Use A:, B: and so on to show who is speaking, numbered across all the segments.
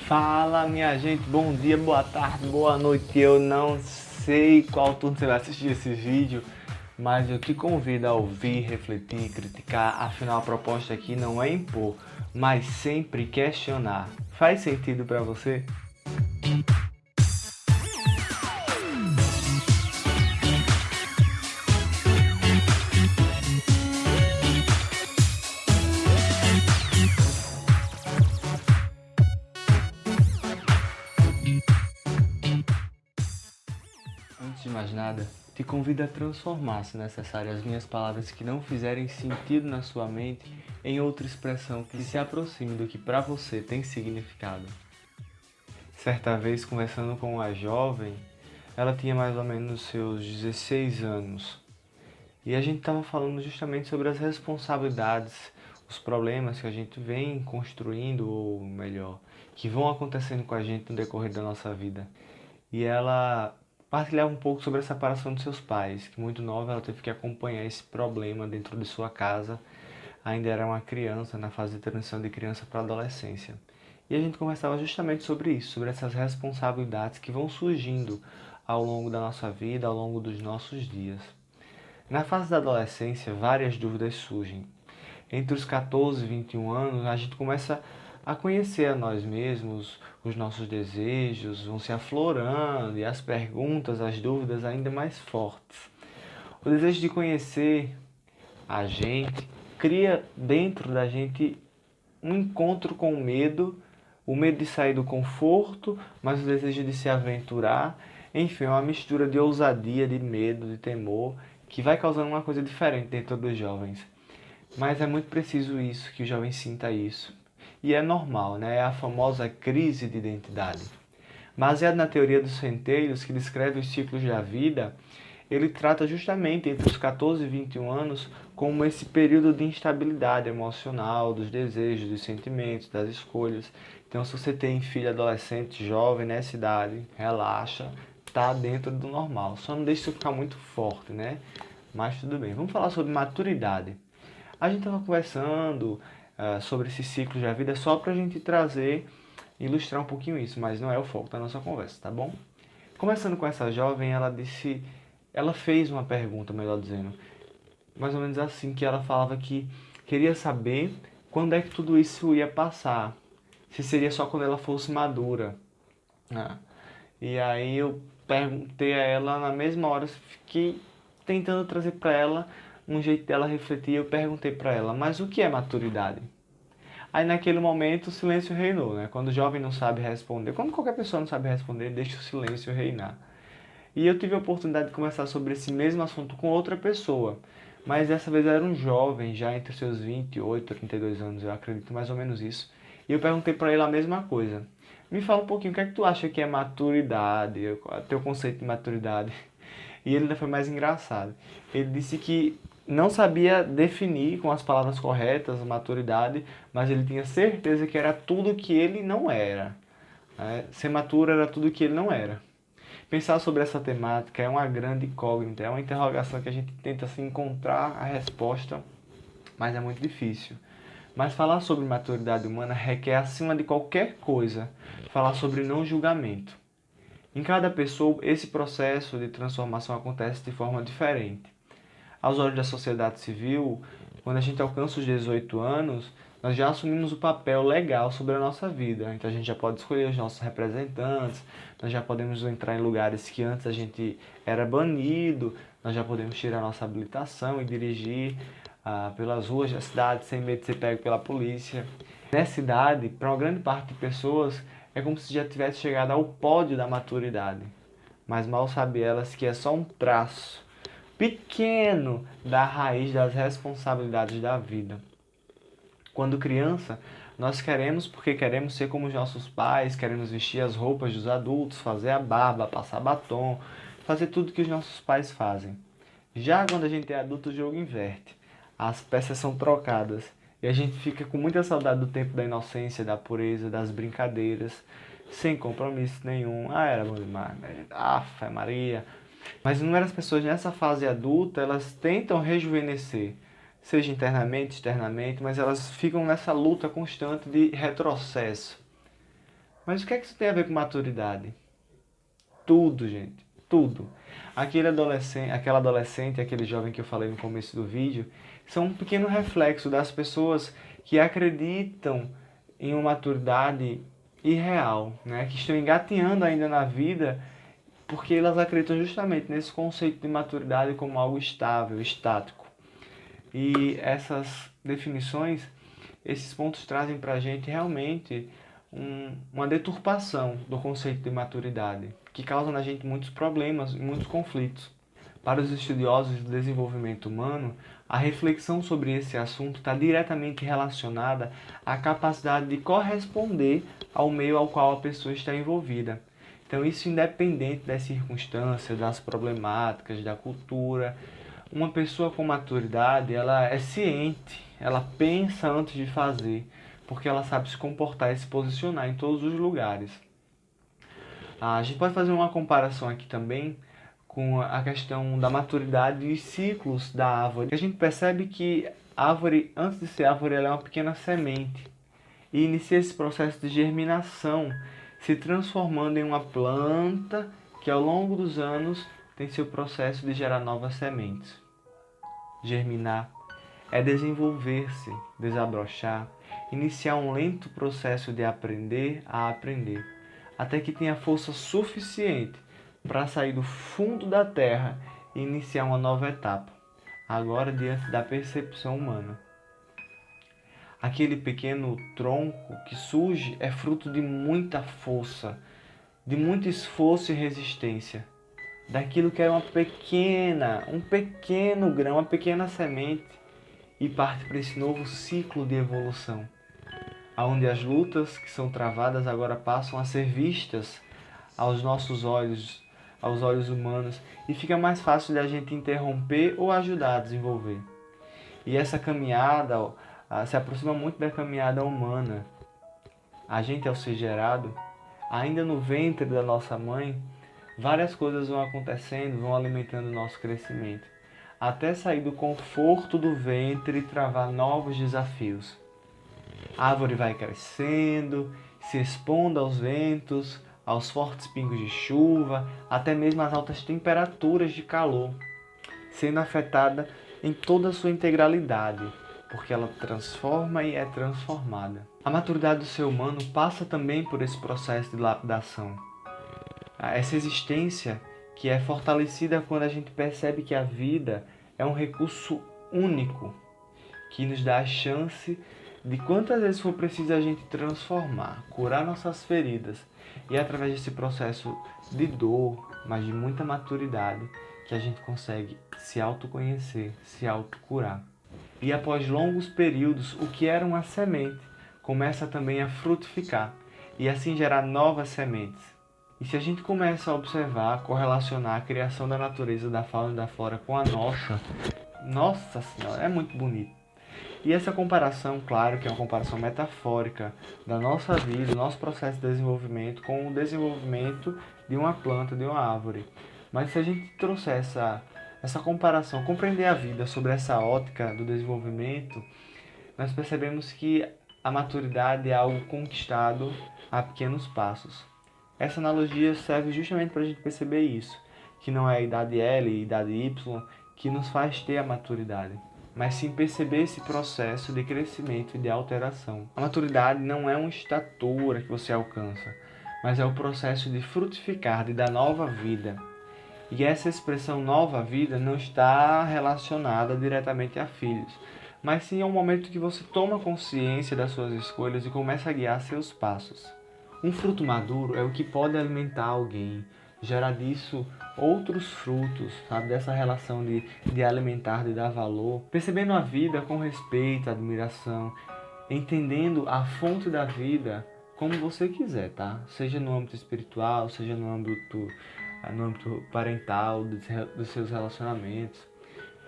A: Fala, minha gente, bom dia, boa tarde, boa noite. Eu não sei qual turno você vai assistir esse vídeo, mas eu te convido a ouvir, refletir, criticar. Afinal, a proposta aqui não é impor, mas sempre questionar. Faz sentido pra você? Antes de mais nada, te convido a transformar, se necessário, as minhas palavras que não fizerem sentido na sua mente em outra expressão que se aproxime do que para você tem significado. Certa vez, conversando com uma jovem, ela tinha mais ou menos seus 16 anos e a gente estava falando justamente sobre as responsabilidades, os problemas que a gente vem construindo, ou melhor, que vão acontecendo com a gente no decorrer da nossa vida. E ela partilhava um pouco sobre a separação dos seus pais, que muito nova ela teve que acompanhar esse problema dentro de sua casa, ainda era uma criança, na fase de transição de criança para adolescência. E a gente conversava justamente sobre isso, sobre essas responsabilidades que vão surgindo ao longo da nossa vida, ao longo dos nossos dias. Na fase da adolescência, várias dúvidas surgem. Entre os 14 e 21 anos, a gente começa a conhecer a nós mesmos, os nossos desejos vão se aflorando e as perguntas, as dúvidas ainda mais fortes. O desejo de conhecer a gente cria dentro da gente um encontro com o medo de sair do conforto, mas o desejo de se aventurar. Enfim, é uma mistura de ousadia, de medo, de temor, que vai causando uma coisa diferente dentro dos jovens. Mas é muito preciso isso, que o jovem sinta isso. E é normal, né? É a famosa crise de identidade. Baseado na teoria dos centelhos, que descreve os ciclos da vida, ele trata justamente entre os 14 e 21 anos como esse período de instabilidade emocional, dos desejos, dos sentimentos, das escolhas. Então, se você tem filho adolescente, jovem nessa idade, relaxa, tá dentro do normal. Só não deixe isso ficar muito forte, né? Mas tudo bem. Vamos falar sobre maturidade. A gente estava conversando sobre esses ciclos da vida só para a gente trazer, ilustrar um pouquinho isso, mas não é o foco da nossa conversa, tá bom? Começando com essa jovem, ela fez uma pergunta, melhor dizendo, mais ou menos assim, que ela falava que queria saber quando é que tudo isso ia passar, se seria só quando ela fosse madura, né? E aí eu perguntei a ela na mesma hora, fiquei tentando trazer para ela um jeito dela refletir. Eu perguntei para ela, mas o que é maturidade? Aí naquele momento o silêncio reinou, né? Quando o jovem não sabe responder, quando qualquer pessoa não sabe responder, deixa o silêncio reinar. E eu tive a oportunidade de conversar sobre esse mesmo assunto com outra pessoa, mas dessa vez era um jovem, já entre seus 28 e 32 anos, eu acredito mais ou menos isso. E eu perguntei para ele a mesma coisa. Me fala um pouquinho, o que é que tu acha que é maturidade, qual é o teu conceito de maturidade? E ele ainda foi mais engraçado. Ele disse que não sabia definir com as palavras corretas a maturidade, mas ele tinha certeza que era tudo que ele não era, né? Ser maturo era tudo que ele não era. Pensar sobre essa temática é uma grande incógnita, é uma interrogação que a gente tenta se encontrar a resposta, mas é muito difícil. Mas falar sobre maturidade humana requer, acima de qualquer coisa, falar sobre não julgamento. Em cada pessoa, esse processo de transformação acontece de forma diferente. Aos olhos da sociedade civil, quando a gente alcança os 18 anos, nós já assumimos o papel legal sobre a nossa vida. Então a gente já pode escolher os nossos representantes, nós já podemos entrar em lugares que antes a gente era banido, nós já podemos tirar nossa habilitação e dirigir pelas ruas da cidade sem medo de ser pego pela polícia. Nessa idade, para uma grande parte de pessoas, é como se já tivesse chegado ao pódio da maturidade. Mas mal sabem elas que é só um traço pequeno da raiz das responsabilidades da vida. Quando criança, nós queremos porque queremos ser como os nossos pais, queremos vestir as roupas dos adultos, fazer a barba, passar batom, fazer tudo que os nossos pais fazem. Já quando a gente é adulto, o jogo inverte. As peças são trocadas e a gente fica com muita saudade do tempo da inocência, da pureza, das brincadeiras, sem compromisso nenhum. Ah, era bom demais, né? Aff, Maria. Mas inúmeras pessoas nessa fase adulta, elas tentam rejuvenescer, seja internamente, externamente, mas elas ficam nessa luta constante de retrocesso. Mas o que é que isso tem a ver com maturidade? Tudo, gente. Tudo. Aquela adolescente, aquele jovem que eu falei no começo do vídeo, são um pequeno reflexo das pessoas que acreditam em uma maturidade irreal, né? Que estão engatinhando ainda na vida porque elas acreditam justamente nesse conceito de maturidade como algo estável, estático. E essas definições, esses pontos trazem para a gente realmente uma deturpação do conceito de maturidade, que causa na gente muitos problemas e muitos conflitos. Para os estudiosos do desenvolvimento humano, a reflexão sobre esse assunto está diretamente relacionada à capacidade de corresponder ao meio ao qual a pessoa está envolvida. Então, isso independente das circunstâncias, das problemáticas, da cultura. Uma pessoa com maturidade, ela é ciente, ela pensa antes de fazer, porque ela sabe se comportar e se posicionar em todos os lugares. A gente pode fazer uma comparação aqui também com a questão da maturidade e ciclos da árvore. A gente percebe que a árvore, antes de ser árvore, ela é uma pequena semente e inicia esse processo de germinação, se transformando em uma planta que ao longo dos anos tem seu processo de gerar novas sementes. Germinar é desenvolver-se, desabrochar, iniciar um lento processo de aprender a aprender, até que tenha força suficiente para sair do fundo da terra e iniciar uma nova etapa, agora diante da percepção humana. Aquele pequeno tronco que surge é fruto de muita força, de muito esforço e resistência, daquilo que era um pequeno grão, uma pequena semente, e parte para esse novo ciclo de evolução, onde as lutas que são travadas agora passam a ser vistas aos nossos olhos, aos olhos humanos, e fica mais fácil de a gente interromper ou ajudar a desenvolver. E essa caminhada se aproxima muito da caminhada humana. A gente, ao ser gerado, ainda no ventre da nossa mãe, várias coisas vão acontecendo, vão alimentando o nosso crescimento, até sair do conforto do ventre e travar novos desafios. A árvore vai crescendo, se expondo aos ventos, aos fortes pingos de chuva, até mesmo às altas temperaturas de calor, sendo afetada em toda a sua integralidade, porque ela transforma e é transformada. A maturidade do ser humano passa também por esse processo de lapidação. Essa existência que é fortalecida quando a gente percebe que a vida é um recurso único, que nos dá a chance de quantas vezes for preciso a gente transformar, curar nossas feridas, e é através desse processo de dor, mas de muita maturidade, que a gente consegue se autoconhecer, se autocurar. E após longos períodos, o que era uma semente começa também a frutificar e assim gerar novas sementes. E se a gente começa a observar, correlacionar a criação da natureza, da fauna e da flora com a nossa senhora, é muito bonito. E essa comparação, claro que é uma comparação metafórica da nossa vida, do nosso processo de desenvolvimento com o desenvolvimento de uma planta, de uma árvore. Mas se a gente trouxer essa comparação, compreender a vida sobre essa ótica do desenvolvimento, nós percebemos que a maturidade é algo conquistado a pequenos passos. Essa analogia serve justamente para a gente perceber isso, que não é a idade L e a idade Y que nos faz ter a maturidade, mas sim perceber esse processo de crescimento e de alteração. A maturidade não é uma estatura que você alcança, mas é o processo de frutificar, de dar nova vida. E essa expressão nova vida não está relacionada diretamente a filhos, mas sim ao momento que você toma consciência das suas escolhas e começa a guiar seus passos. Um fruto maduro é o que pode alimentar alguém, gerar disso outros frutos, sabe? Dessa relação de alimentar, de dar valor, percebendo a vida com respeito, admiração, entendendo a fonte da vida como você quiser, tá? Seja no âmbito espiritual, seja no âmbito parental, dos seus relacionamentos.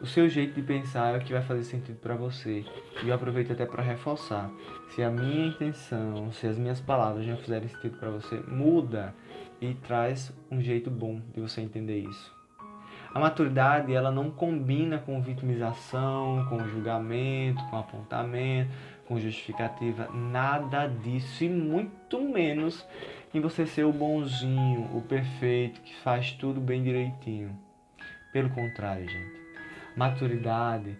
A: O seu jeito de pensar é o que vai fazer sentido para você. E eu aproveito até para reforçar. Se a minha intenção, se as minhas palavras já fizerem sentido para você, muda e traz um jeito bom de você entender isso. A maturidade, ela não combina com vitimização, com julgamento, com apontamento, com justificativa, nada disso, e muito menos em você ser o bonzinho, o perfeito, que faz tudo bem direitinho. Pelo contrário, gente. Maturidade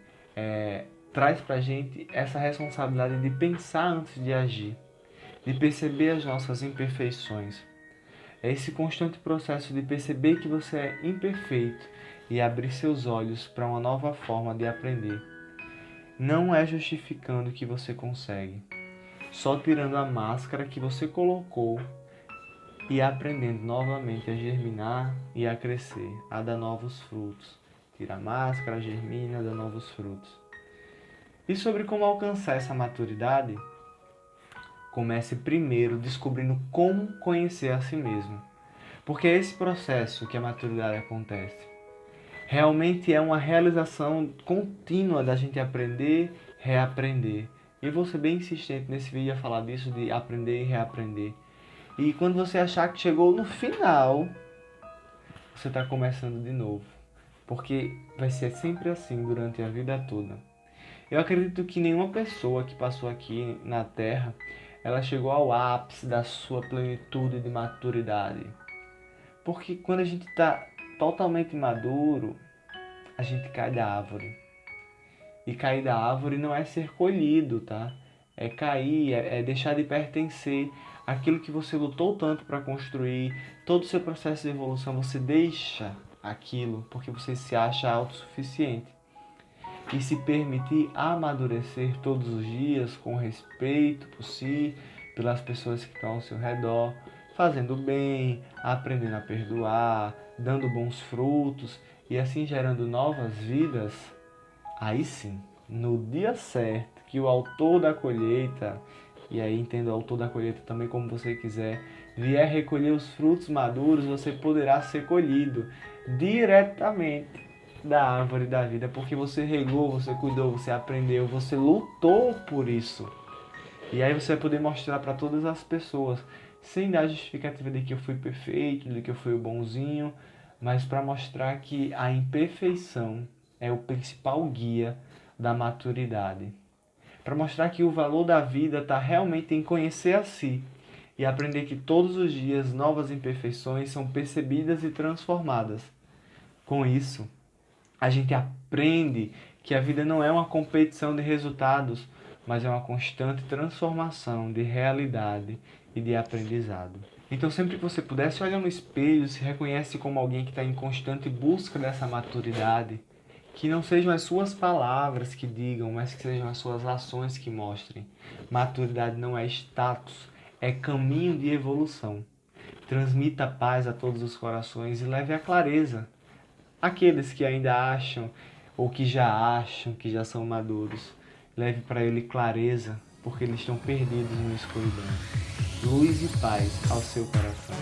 A: traz pra gente essa responsabilidade de pensar antes de agir, de perceber as nossas imperfeições. É esse constante processo de perceber que você é imperfeito e abrir seus olhos para uma nova forma de aprender. Não é justificando que você consegue, só tirando a máscara que você colocou e aprendendo novamente a germinar e a crescer, a dar novos frutos. Tira a máscara, germina, dá novos frutos. E sobre como alcançar essa maturidade, comece primeiro descobrindo como conhecer a si mesmo. Porque é esse processo que a maturidade acontece. Realmente é uma realização contínua da gente aprender, reaprender. E eu vou ser bem insistente nesse vídeo a falar disso, de aprender e reaprender. E quando você achar que chegou no final, você está começando de novo. Porque vai ser sempre assim durante a vida toda. Eu acredito que nenhuma pessoa que passou aqui na Terra, ela chegou ao ápice da sua plenitude de maturidade. Porque quando a gente está totalmente maduro, a gente cai da árvore. E cair da árvore não é ser colhido, tá? É cair, é deixar de pertencer àquilo que você lutou tanto para construir. Todo o seu processo de evolução, você deixa aquilo porque você se acha autossuficiente. E se permitir amadurecer todos os dias com respeito por si, pelas pessoas que estão ao seu redor, fazendo bem, aprendendo a perdoar, dando bons frutos e assim gerando novas vidas, aí sim, no dia certo, que o autor da colheita, e aí entenda o autor da colheita também como você quiser, vier recolher os frutos maduros, você poderá ser colhido diretamente da árvore da vida, porque você regou, você cuidou, você aprendeu, você lutou por isso. E aí você vai poder mostrar para todas as pessoas, sem dar justificativa de que eu fui perfeito, de que eu fui o bonzinho, mas para mostrar que a imperfeição é o principal guia da maturidade. Para mostrar que o valor da vida está realmente em conhecer a si e aprender que todos os dias novas imperfeições são percebidas e transformadas. Com isso, a gente aprende que a vida não é uma competição de resultados, mas é uma constante transformação de realidade e de aprendizado. Então, sempre que você puder, se olha no espelho, se reconhece como alguém que está em constante busca dessa maturidade, que não sejam as suas palavras que digam, mas que sejam as suas ações que mostrem. Maturidade não é status, é caminho de evolução. Transmita paz a todos os corações e leve a clareza aqueles que ainda acham ou que já são maduros. Leve para ele clareza, porque eles estão perdidos no escuridão. Luz e paz ao seu coração.